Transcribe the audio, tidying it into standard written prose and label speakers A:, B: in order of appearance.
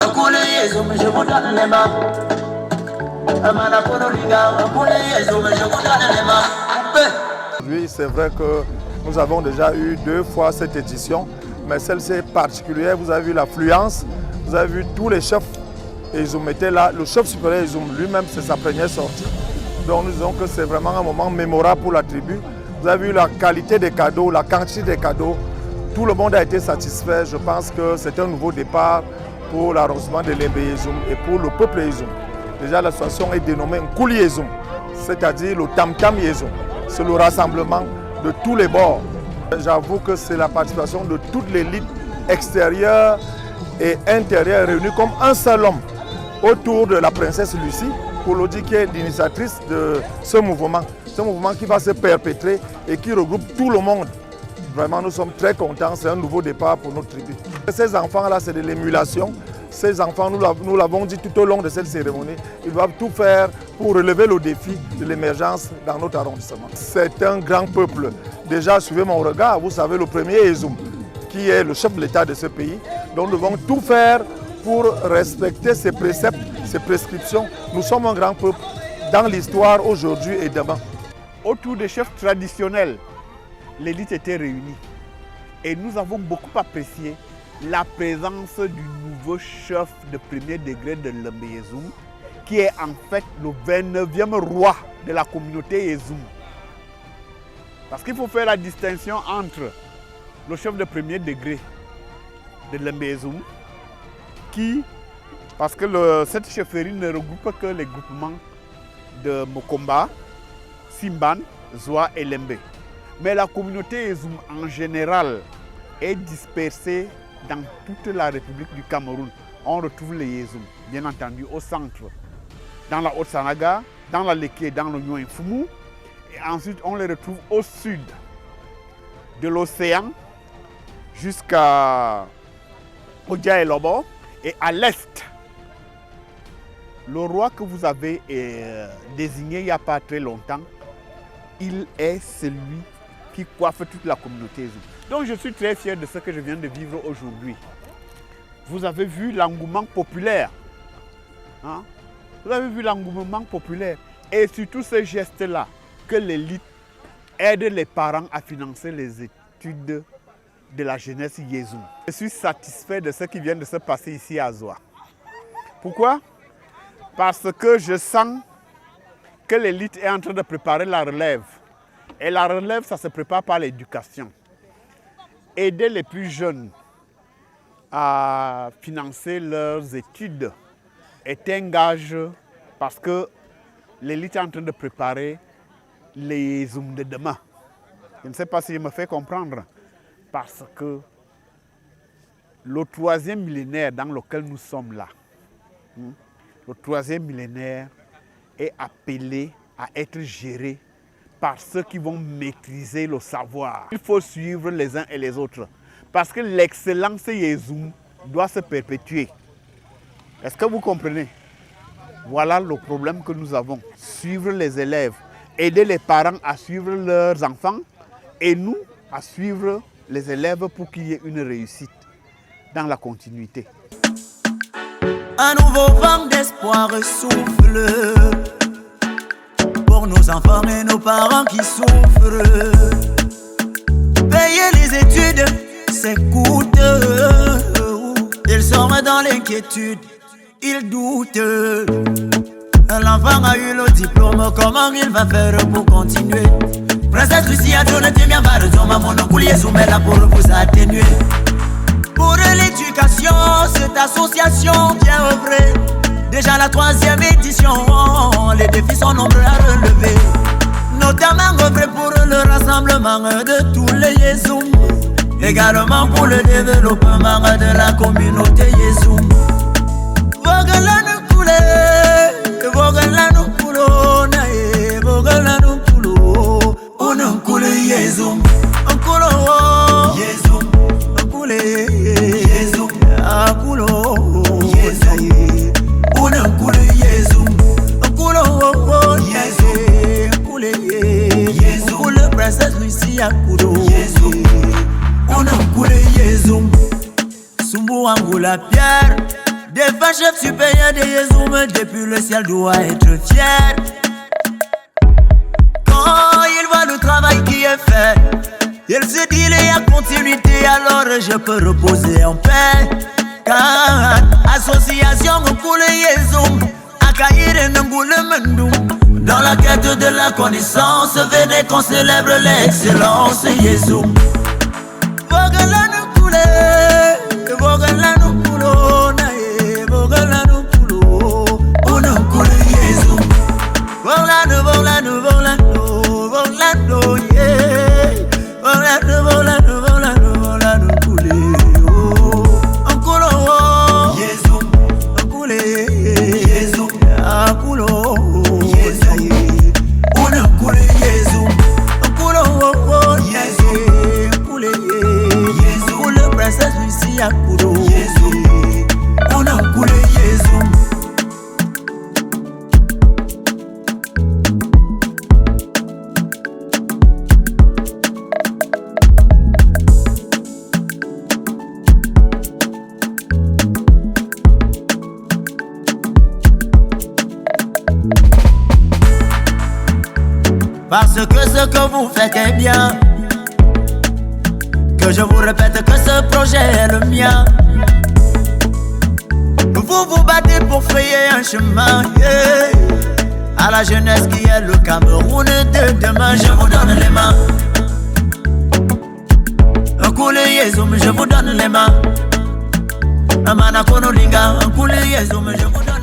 A: Je vous donne les mains.
B: Oui, c'est vrai que nous avons déjà eu 2 fois cette édition, mais celle-ci est particulière. Vous avez vu l'affluence, vous avez vu tous les chefs et ils étaient là. Le chef supérieur Izoum lui-même, c'est sa première sortie. Donc nous disons que c'est vraiment un moment mémorable pour la tribu. Vous avez vu la qualité des cadeaux, la quantité des cadeaux. Tout le monde a été satisfait. Je pense que c'est un nouveau départ pour l'arrondissement de Lembe Yezoum et pour le peuple Yezoum. Déjà, l'association est dénommée Nkouli Yezoum, c'est-à-dire le Tam-Tam Yezoum. C'est le rassemblement de tous les bords. J'avoue que c'est la participation de toute l'élite extérieure et intérieure réunie comme un seul homme autour de la princesse Lucie, Kolodi, qui est l'initiatrice de ce mouvement. Ce mouvement qui va se perpétrer et qui regroupe tout le monde. Vraiment, nous sommes très contents. C'est un nouveau départ pour notre tribu. Ces enfants-là, c'est de l'émulation. Ces enfants, nous l'avons dit tout au long de cette cérémonie, ils doivent tout faire pour relever le défi de l'émergence dans notre arrondissement. C'est un grand peuple. Déjà, suivez mon regard, vous savez, le premier Yezoum, qui est le chef de l'État de ce pays. Donc, nous devons tout faire pour respecter ses préceptes, ses prescriptions. Nous sommes un grand peuple dans l'histoire aujourd'hui et demain.
C: Autour des chefs traditionnels, l'élite était réunie. Et nous avons beaucoup apprécié la présence du nouveau chef de premier degré de Lembe Yezoum, qui est en fait le 29e roi de la communauté Yezoum. Parce qu'il faut faire la distinction entre le chef de premier degré de Lembe Yezoum, qui, parce que cette chefferie ne regroupe que les groupements de Mokomba, Simban, Zoa et Lembe. Mais la communauté Yezoum en général est dispersée dans toute la République du Cameroun. On retrouve les Yezoum, bien entendu, au centre, dans la Haute-Sanaga, dans la Leke, dans le Nyon-Fumu. Et ensuite, on les retrouve au sud de l'océan jusqu'à Odia et Lobo. Et à l'est, le roi que vous avez désigné il n'y a pas très longtemps, il est celui qui coiffe toute la communauté Yezoum. Donc je suis très fier de ce que je viens de vivre aujourd'hui. Vous avez vu l'engouement populaire. Hein? Vous avez vu l'engouement populaire. Et surtout ce geste-là, que l'élite aide les parents à financer les études de la jeunesse Yezoum. Je suis satisfait de ce qui vient de se passer ici à Zoa. Pourquoi? Parce que je sens que l'élite est en train de préparer la relève. Et la relève, ça se prépare par l'éducation. Aider les plus jeunes à financer leurs études est un gage parce que l'élite est en train de préparer les Zooms de demain. Je ne sais pas si je me fais comprendre. Parce que le 3e millénaire dans lequel nous sommes là, le 3e millénaire est appelé à être géré par ceux qui vont maîtriser le savoir. Il faut suivre les uns et les autres. Parce que l'excellence Yezoum doit se perpétuer. Est-ce que vous comprenez? Voilà le problème que nous avons. Suivre les élèves, aider les parents à suivre leurs enfants et nous à suivre les élèves pour qu'il y ait une réussite dans la continuité.
A: Un nouveau vent d'espoir souffle pour nos enfants et nos parents qui souffrent. Payer les études, c'est coûteux. Ils sont dans l'inquiétude, ils doutent. L'enfant a eu le diplôme, comment il va faire pour continuer? Princesse Lucie a donné tes miens, va retomber mon Nkouli Yezoum est là pour vous atténuer. Pour l'éducation, cette association vient œuvrer. Déjà la 3e édition, les défis sont nombreux à relever. Notamment œuvrer pour le rassemblement de tous les Yezoum. Également pour le développement de la communauté Yezoum. Vogala nous couler, vogala nous coulo, nae, vogala nous coulo. On Nkouli Yezoum, Nkulo Yezoum, Nkouli Yezoum, Nkulo Yezoum, on Nkouli Yezoum, Nkulo Yezoum, Nkouli Yezoum, Nkouli Princesse Lucie Nkulo Yezoum, on Nkouli Yezoum, Sumbu Angoula Pierre. chef supérieur de Yezoum, depuis le ciel doit être fier. Quand il voit le travail qui est fait, il se dit il y a continuité, alors je peux reposer en paix. Car association Nkule Yezoum, Akaïre Nangule Mendou, dans la quête de la connaissance, venez qu'on célèbre l'excellence Yezoum. Vogala Nkule, Vogala Nkulo, Nae, Vogala Nkulo, Onankule Yezoum. Volano, volano, volano, volano, yeah. Volano, volano, volano, volano, Nkule, oh. Nkulo, oh. Yezoum, Nkule, Yezoum, Nkulo, Yezoum, Onankule Yezoum, Nkulo, oh, Yezoum, Nkule, Yezoum, Nkule, princesse Lucie, Nkulo, Yezoum, Onankule Yezoum. Parce que ce que vous faites est bien, que je vous répète que ce projet est le mien. Vous vous battez pour frayer un chemin, yeah. À la jeunesse qui est le Cameroun de demain, je vous donne les mains. Nkule Yezoum, je vous donne les mains. Amana Konolinga, Nkule Yezoum, je vous donne.